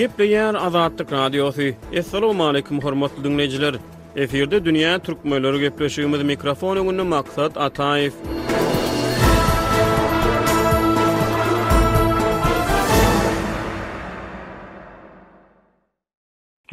Gepleýär Azatlyk Radiosu. Assalamu alaykum hormatly dinleyijiler. Eferde dünýä türkmenleri gepleşýümiz mikrofon öňünde maksat Ataýew.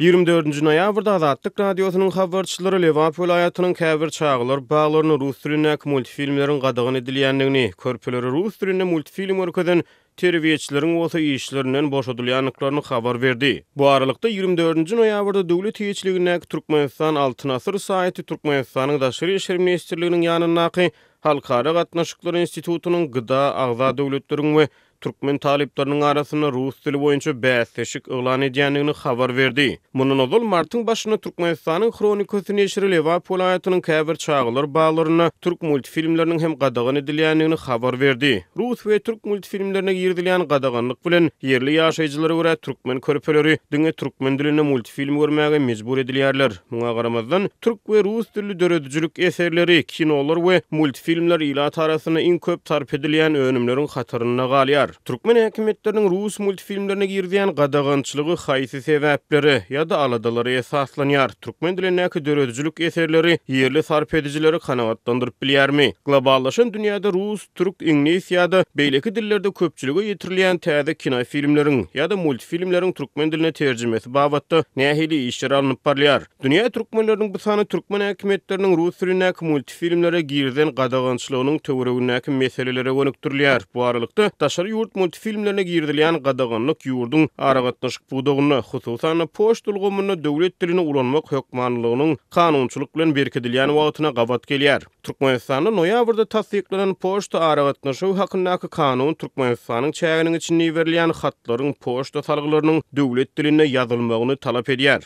Ýygrimi noýabrda Azatlyk Radiosynyň habarçylary Lewap vilayatynyň käbir çağlar baglaryny rus dilinde multfilmleriň gadagyny edilýändigini, körpeleri rus dilinde multfilm görkezden terbiýeçileriň bolsa işlerinden boşadylýanlyklaryny habar berdi. Bu aralykda 24-nji noýabrda döwlet hiçligindäki Türkmenistan Altyn Asyr saýty Türkmenistanyň Daşary işler ministrliginiň ýanyndaky Halkara gatnaşyklar institutunyň gyda agza döwletleriň we Türkmen taliplerinin arasında Rus dili boyunca bäsleşik ılan edýändigini habar berdi. Munun ozal martyň başyna Türkmenistanyň kronikasyny eşiri Lewap vilayatynyň käbir çağlar baglaryna türk multfilmleriniň hem gadagan edilýändigini habar berdi. Rus we türk multfilmlerine girdilýän gadaganlyk bilen yerli ýaşaýjylara görä türkmen körpeleri diňe türkmen dilinde multfilm görmäge mejbur edilýärler. Muňa garamazdan türk we rus dilli döredijlik eserleri, kinolar we multfilmler ilat arasyna iň köp tarp edilýän önümleriň hataryna galýar. Türkmen häkimetläriniň Rus multfilmlerine girdiýän gadagançylygy haýsy sebäpleri ýa-da aladalary esaslanýar. Türkmen dilindäki döredijlik eserleri yerli sarp edijileri kanagatlandyryp bilýärmi? Globallaşan dünýäde Rus, türk, ingliz ýa-da beýleki dillerde köpçüligi ýetirilýän täze kino filmleriň ýa-da multfilmleriň türkmen diline terjimesi babatda nähili işler alınıp barýar. Dünýä türkmenleriniň bu sany türkmen häkimetläriniň Rus dilindäki multfilmlere girden gadagançylygynyň töweregindäki meselelere gönükdirilýär. Bu aralykda daşary multfilmlerine girdilýän gadaganlyk ýurdun aragatnaşyk budagyny, hususan poşt ulgamyny döwlet diline ulanmak hökmanlygynyň kanunçylyk bilen berkidilýän wagtyna gabat gelýär. Türkmenistanyň noýabrda tasdiklanan poşt aragatnaşygy hakyndaky kanun Türkmenistanyň çäginiň içinde berilýän hatlaryň poşt salgylarynyň döwlet diline ýazylmagyny talap edýär.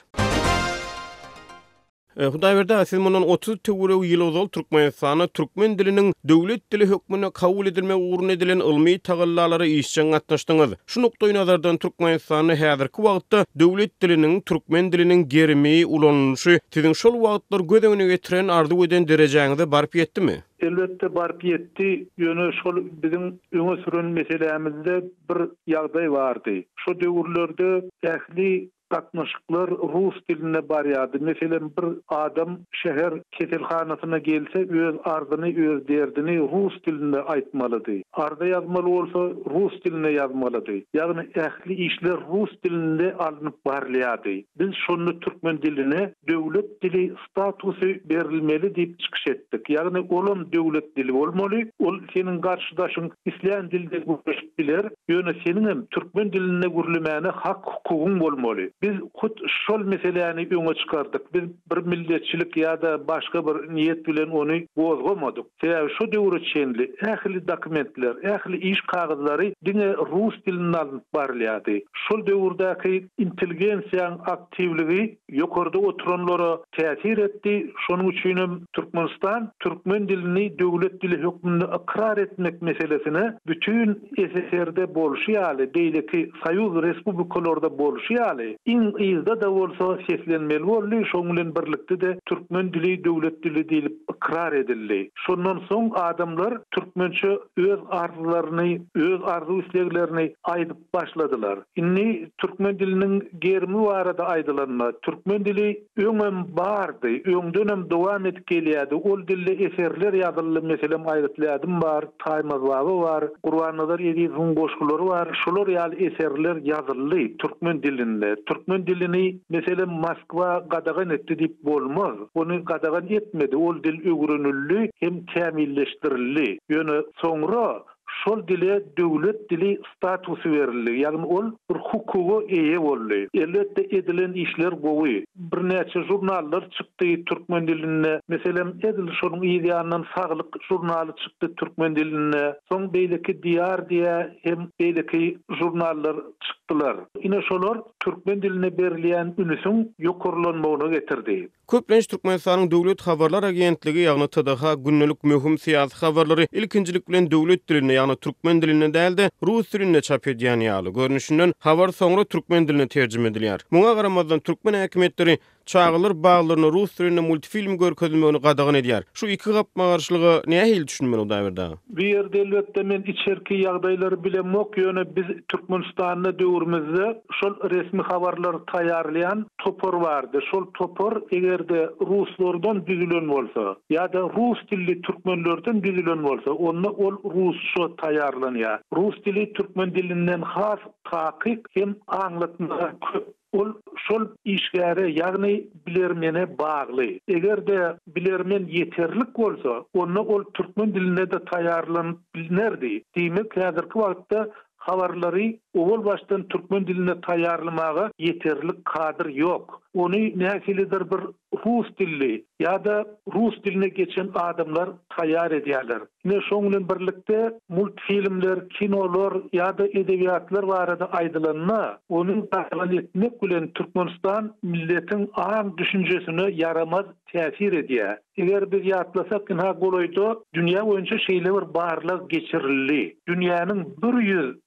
Hudaýberde siz mundan 30 töwereg ýyl ozal Türkmenistana türkmen diliniň döwlet dili hökmüne kabul edilmek ugrun edilen ilmi tagallalary işçiň gatnaşdyňyz. Şu nokdaý nazardan Türkmenistanyň häzirki wagtda döwlet diliniň türkmen diliniň gerimi ulanýyşy siziň şol wagtlar göz öňüne getiren arzu eden derejeňizde barp ýetdimi? Elbette barp ýetdi. Ýöne şol biziň öňe süren meselemizde bir ýagdaý bardy. Şu döwürlerde ähli gatnaşyklar Rus diline barýardy. Meselem bir adam şäher ketelhanasyna gelse öz arzyny, öz derdini Rus dilinde aýtmalydy. Arda ýazmaly bolsa Rus diline ýazmalydy. Ýagny ähli işler Rus dilinde alınıp barylýardy. Biz şonu türkmen diline döwlet dili statusy berilmeli diýip çykyş etdik. Ýagny olam döwlet dili bolmaly. Ol seniň garşydaşyň islam dilinde görüşip biler. Ýöne seniň hem türkmen diline gürlemäne hak hukugyň bolmaly. Biz hut şol meseleni öňe çykardyk. Biz bir milletçilik ýa-da başga bir niýet bilen ony bozgamadyk. Sebäbi şu döwür içinde ähli dokumentler, ähli iş kagazlary diňe Rus dilinde alınıp barylýardy. Şol döwürdäki intelligensiýaň aktivligi ýokarda oturanlara täsir etdi. Şonuň üçin Türkmenistan türkmen dilini döwlet dili hökmünde ikrar etmek meselesine bütün SSR'de bolşýaly, beýleki Soýuz respublikalarında bolşýaly. İzda da bolsa seslenmeli boldy. Şoň bilen birlikde de türkmen dili döwlet dili diýilip ikrar edildi. Şondan soň adamlar türkmençe öz arzularyny, öz arzu isleglerini aýdyp başladylar. Inni türkmen diliniň germi barada aýdylanma. Türkmen dili öňem bardy, öňden dowam edip gelýärdi. Ol dilde eserler ýazyldy. Meselem aýdylýardym bar, Taýmaz baby bar, Gurbanazar Ýegizoň goşgulary bar. Şolar ýaly eserler ýazyldy türkmen dilinde. Türkmen dilini meselem Moskva gadagan etdi diýip bolmaz. Onu gadagan etmedi. Ol dil öwrenildi hem kämilleşdirildi. Ýöne soňra şol dile döwlet dili statusy berildi. Ýagny ol bir hukuga eýe boldy. Elbetde edilen işler gowy. Bir näçe jurnallar çykdy türkmen diline. Meselem edil şonuň ýa-da saglyk jurnaly çykdy türkmen diline. Soň beýleki diýar diýe hem beýleki jurnallar çykdylar. Ine şolar türkmen diline berilýän ünüsüň ýokurlanmagyna getirdi. Köplenç Türkmenistanyň döwlet habarlar agentligi ýagny TDH günnelik möhüm siýasy habarlary ilkinjilik bilen döwlet diline ýagny türkmen diline däldi Rus diline çap edýän ýaly görnüşinden habar soňra türkmen diline terjime edilýär. Muňa garamazdan türkmen häkimetleri çağılar baglaryny rus dilinde multfilm görkezilmegini gadagan edýär. Şu iki gapma garşylygy nähili düşünmeli o daýrda? Bir ýerde elbetde men içerki ýagdaýlary bilemok ýöne biz Türkmenistanyna döwrümizde şol resmi habarlar taýýarlayan topor bardy. Şol topor egerde ruslardan düzülen bolsa ýa-da rus dilli türkmenlerden düzülen bolsa, onda ol rusça taýýarlanýar. Rus dili türkmen dilinden has takyk hem aňlatma ol şol işgäre ýagny bilermene bagly. Egerde bilermen ýeterlik bolsa, onu ol türkmen diline de taýýarlanyp bilerdi. Diýmek häzirki wagtda habarlary owul başdan türkmen diline taýýarlamaga ýeterlik kadyr ýok. Onu nähilidir bir rus dilli ýa-da rus diline geçen adamlar taýýar edýärler. Ine şoň bilen birlikde multfilmler, kinolar ýa-da edebiýatlar barada aýdylanma, onuň taýýan etmek bilen Türkmenistan milletiň aň düşünjesine yaramaz täsir edýär. Eger biz ýatlasak, ha goloýda dünýä boýunça şeýleler barlyk geçirildi. Dünýäniň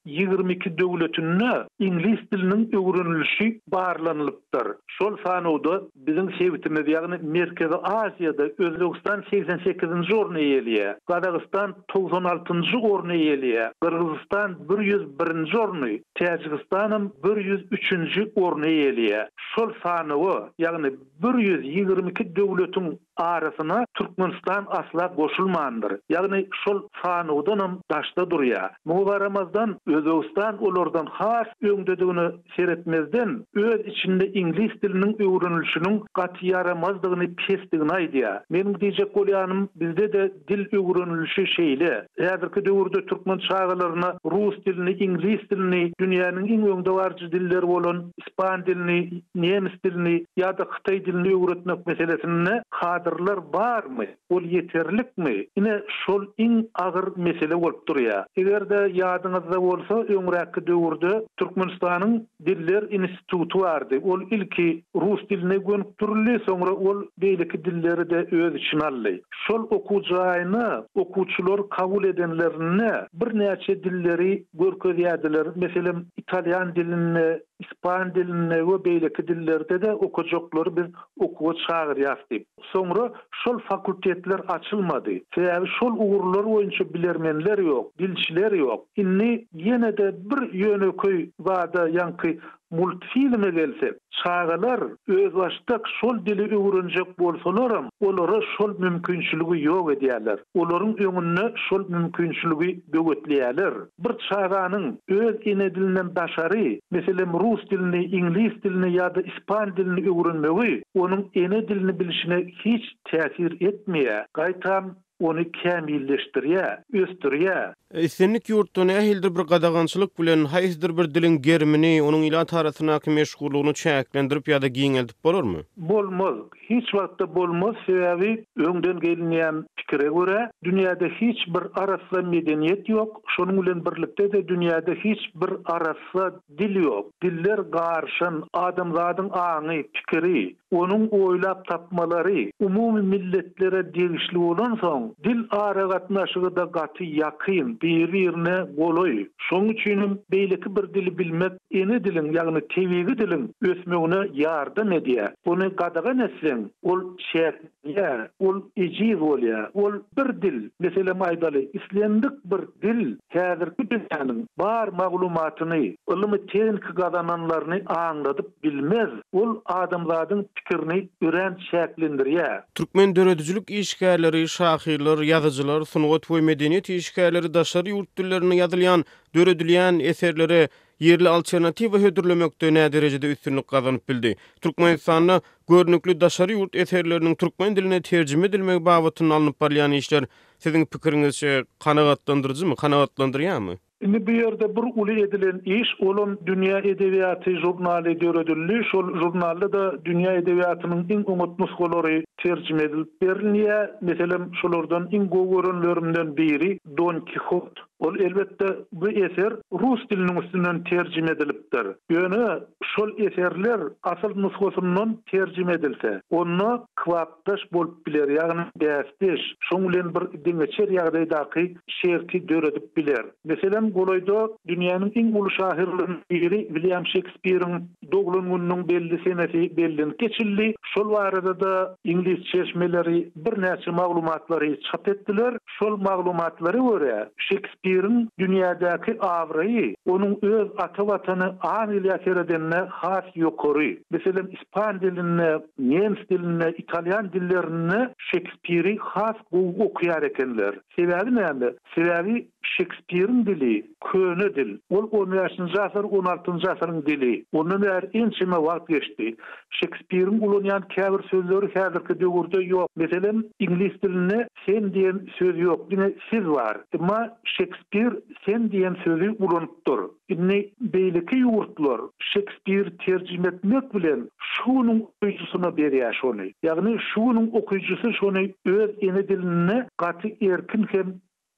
122 döwletinde ingliz diliniň öwrenilişi barlanylypdyr. Şol sanawda biziň sebitimiz ýagny Merkezi Aziýada Özbegistan 88-nji orny eýelýär. Kazakystan 96-njy orny eýelýär. Kyrgyzstan 101-nji orny, Täjikistan 103-nji orny eýelýär. Şol sanawy ýagny 122 döwletiň arasyna Türkmenistan asla goşulmandyr. Ýagny şol sanawdan daşda durýar. Mugaramazdan Özbegistan olardan has öňdedigini seretmezden öz içinde ingliz diliniň öwrenilişiniň gaty yaramazdygyny pesdigini aýdýar. Menim diýjek bolýanym bizde de dil öwrenilişi şeýle. Häzirki döwürde türkmen çağalaryna rus dilini, ingliz dilini, dünýäniň iň öňde barjy dilleri bolan ispan dilini, nemis dilini ýa-da Xitay dilini öwretmek meselesinde kadrlar barmy? Ol ýeterlikmi? Ine şol iň agyr mesele bolup durýar. Egerde ýadyňyzda bolsa, öňräki döwürde Türkmenistanyň Diller Institutu bardy. Ol ilki rus diline gönükdirildi, soňra ol beýleki dilleri de öz içine aldy. Şol okujaýyny okuwçylar kabul edenlerine bir näçe dilleri görkezýärdiler. Meselem italyan dilini, ispan dilini we beýleki dillerde de okujaklary biz okuwa çagyrýardy. Soňra şol fakultetler açylmady. Sebäbi şol ugurlar boýunça bilermenler ýok, dilçiler ýok. Inni ýene de bir ýöneköy wada ýanky multfilme gelse, çağalar öz başdak şol dili öwrenjek bolsalar, olara şol mümkinçiligi ýok edýärler. Olaryň öňüne şol mümkinçiligi böwetleýärler. Bir çağanyň öz ene dilinden daşary, meselem rus dilini, ingliz dilini ýa-da ispan dilini öwrenmegi onuň ene dilini bilişine hiç täsir etmeýär. Gaýtam onu kämilleşdirýär, östürýär. Esenlik ýurtda nähildir bir gadagançylyk bilen haýsydyr bir dilin germini, onuň ila tarasynaky meşgullygyny çäklendirip ýa-da giňeltip bolarmy? Bolmaz. Hiç wagtda bolmaz. Sebäbi öňden gelinýän pikire görä, dünýäde hiç bir arasla medeniýet ýok. Şonuň bilen birlikde de dünýäde hiç bir arasla dil ýok. Diller garşyn, adamzadyň aňy, pikiri, onuň oýlap tapmalary umumy milletlere degişli bolan soň dil ara gatnaşygy da gaty ýakyn, bir-birine goloý. Şoň üçin beýleki bir dili bilmek ene dilin, ýagny tebigi dilin ösmegine ýardam edýär. Bunu gadagan etseň, ol şäkýär, ol ejiz bolýar. Ol bir dil, meselem aýdaly, islendik bir dil, häzirki dünýäniň bar maglumatyny, ilmi teknik gadananlaryny aňladyp bilmez. Ol adamzadyň pikirini ören şäklendirýär. Türkmen döredüjilik işgärleri, şahyrlar, ýazyjylar, sungat we medeniýet işgärleri daşary ýurt dillerine ýazylýan, döredilýän eserleri yerli alternativa hödürlemekde näme derejede üstünlük kazanyp bildi. Türkmenistanyň görnükli daşary ýurt eserleriniň türkmen diline terjime edilmegi babatyny alınıp barýan işler siziň pikiriňizçe kanagatlandyrjymy, kanagatlandyrýarmy? Indi bir ýerde bir uly edilen iş, olan dünýä edebiýaty jurnaly döredildi. Şol jurnalda da dünýä edebiýatynyň iň umutly nusgalary terjime edilip berilýär. Meselem şolardan iň gowy görünlerimden biri Don Quixote. Ol elbette bu eser rus dilinin üstünden tercüme edilipdir. Ýöne şol eserler asıl nusxasından tercüme edilse, onu kwapdaş bolup biler, ýagny bäsdiş, şoň bilen bir diňeçer ýagdaýdaky şerki döredip biler. Meselem goloýda dünýäniň iň uly şairlerinden biri William Shakespeare'in doglan gününiň belli senesi bellin geçildi. Şol barada da İngiliz çeşmeleri bir näçe maglumatlary çap etdiler. Şol maglumatlary görä Shakespeare'in dünýädäki awraýy, onuň öz ata watany Angliýa seredenne has ýokary. Meselem ispan diline, nemis diline, italyan dillerini Shakespeare'i has okuýar ekenler. Sebäbi näme? Sebäbi Shakespeare'in dili köne dil. Ol 15-nji asar, 16-njy asaryň dili. Ondan bäri ençeme wagt geçdi. Shakespeare'in ulanýan käbir sözleri häzirki döwürde ýok. Meselem ingliz diline sen diýen söz ýok, ine siz bar. Ama Shakespeare sen diýen sözi ulanypdyr. Ine beýleki ýurtlar Shakespeare terjime etmek bilen şunyň okuyjysyna berýär şonu. Ýagny şunyň okuyjysy şonu öz ene diline gaty erkin hem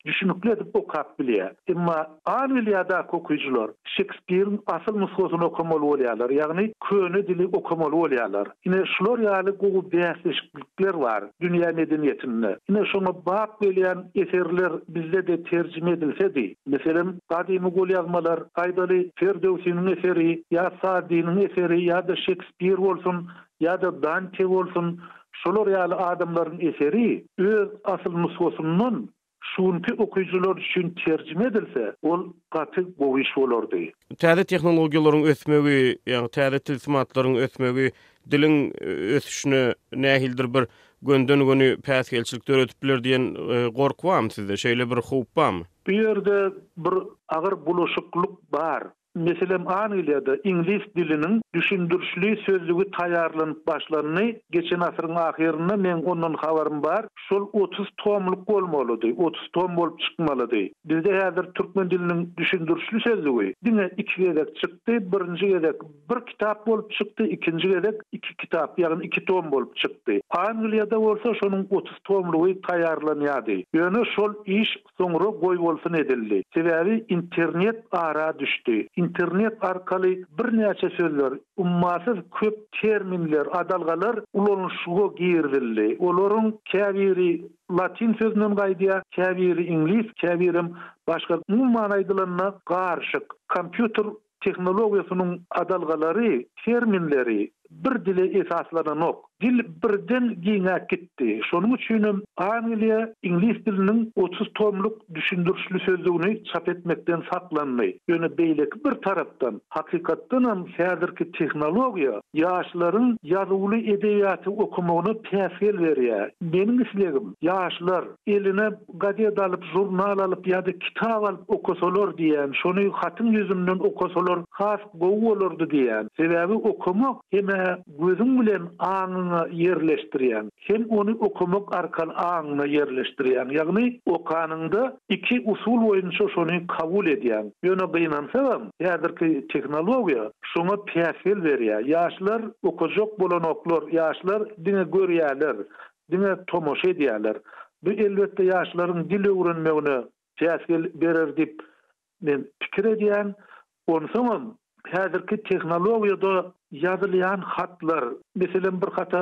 düşünükli edip okap bilýär. Emma Angliýada okuyjylar Shakespeare'in asıl nusxasyny okamaly bolýarlar. Ýagny köne dili okamaly bolýarlar. Ine şular ýaly gowy bäsleşiklikler bar dünýä medeniýetinde. Ine şoňa bap gelýän eserler bizde de terjime edilsedi. Meselem gadymy gol ýazmalar, Aýdaly Ferdowsiň eseri, ýa Sa'dyň eseri, ýa da Shakespeare bolsun, ýa da Dante bolsun, şolar ýaly adamlaryň eseri öz asıl nusxasyndan şunki okuyucular üçün tercüme edilse, ol gaty gowy iş bolardy. Täze tehnologiýalaryň ösmegi, ýa-ni täze tilsimatlaryň ösmegi dilin ösüşine nähildir bir gönden-göni päsgelçilikler ötüp biler diýen gorku barmy sizde? Şeýle bir howp barmy? Bu ýerde bir agyr bulaşyklyk bar. Meselem Angliýada ingliz diliniň düşündürüşli sözlügi taýýarlanyp başlanyny geçen asyryň ahyrynda men ondan habarym bar. Şol 30 tomlyk bolmalydy, 30 tom bolup çykmalydy. Bizde häzir türkmen diliniň düşündürüşli sözlügi diňe 2 gedek çykdy. Birinji gedek bir kitap bolup çykdy, ikinji gedek 2 kitap, ýagny 2 tom bolup çykdy. Angliýada bolsa şonuň 30 tomlygy taýýarlanýardy. Ýöne şol iş soňra goý bolsun edildi. Sebäbi internet ara düşdi. İnternet arkaly bir näçe sözler, ummasyz köp terminler, adalgalar ulanışyga girdildi. Olaryň käbiri latin sözünden gaýdýar, käbiri ingliz, käbirim başga manaýdylaryna garşyk. Kompýuter tehnologiýasynyň adalgalary, terminleri bir dile esaslananok. Dil birden giňäp gitdi. Şonuň üçin Angliýa ingliz diliniň 30 tomlyk düşündürüşli sözlügini çap etmekden saklanmaý. Ýöne beýleki bir tarapdan hakykatdan hem häzirki tehnologiýa ýaşlaryň ýazywy edebiýaty okumagyny päsgel berýär. Meniň islegim ýaşlar eline gadet alyp, jurnal alyp ýa-da kitap alyp okusalar diýen, şonu hatyn ýüzünden okusalar has gowy bolardy diýen. Sebäbi okumak hem gözüň bilen aňyňy yerleşdirýän, hem onu okumak arkaly aňyňy yerleşdirýän. Ýagny okanyňda iki usul boýunça şonu kabul edýän. Ýöne gynansa häzirki tehnologiýa şoňa päsgel berýär. Ýaşlar okujak bolan oklar, ýaşlar diňe görýärler, diňe tomoşa edýärler. Bu elbetde ýaşlaryň dil öwrenmegine päsgel berer dip men pikir edýän. Onsoň häzirki tehnologiýada ýazylýan hatlar, meselem bir hata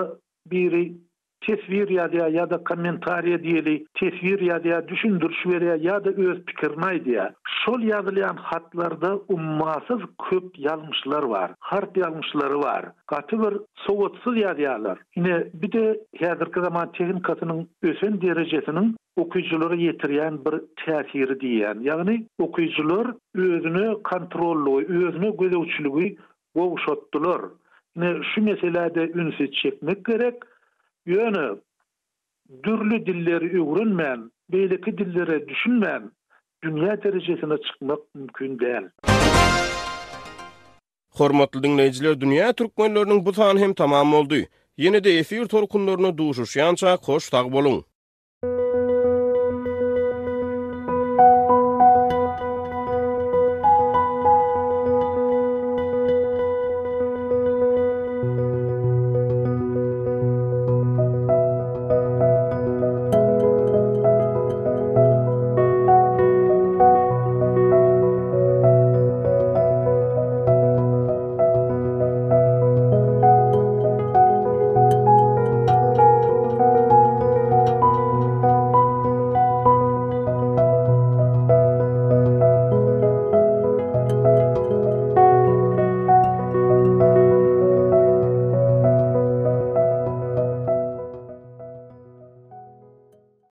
biri tesvir ýa-da kommentariýa diýeli, tesvir ýa-da düşündürüş berýär ýa-da öz pikirini aýdýar. Şol ýazylýan hatlarda ummasyz köp ýalňyşlar bar, harp ýalňyşlary bar. Gaty bir sowatsyz ýazýarlar. Ine bir de häzirki zaman tehnikasynyň ösen derejesiniň okuyuculara yetirýän bir täsiri diýen. Ýagny okuyucular özüni kontrolly, özüne gözewçiligi gowşatdylar. Ne şu meselede ünsi çekmek gerek. Ýöne dürli dilleri öwrenmän, beýleki dillere düşünmän dünýä derejesine çykmak mümkin däl. Hormatly dinleýijiler, dünýä türkmenläriniň bu sany hem tamam boldy. Ýene-de efir torkunlaryna duşuşýança hoş tag boluň.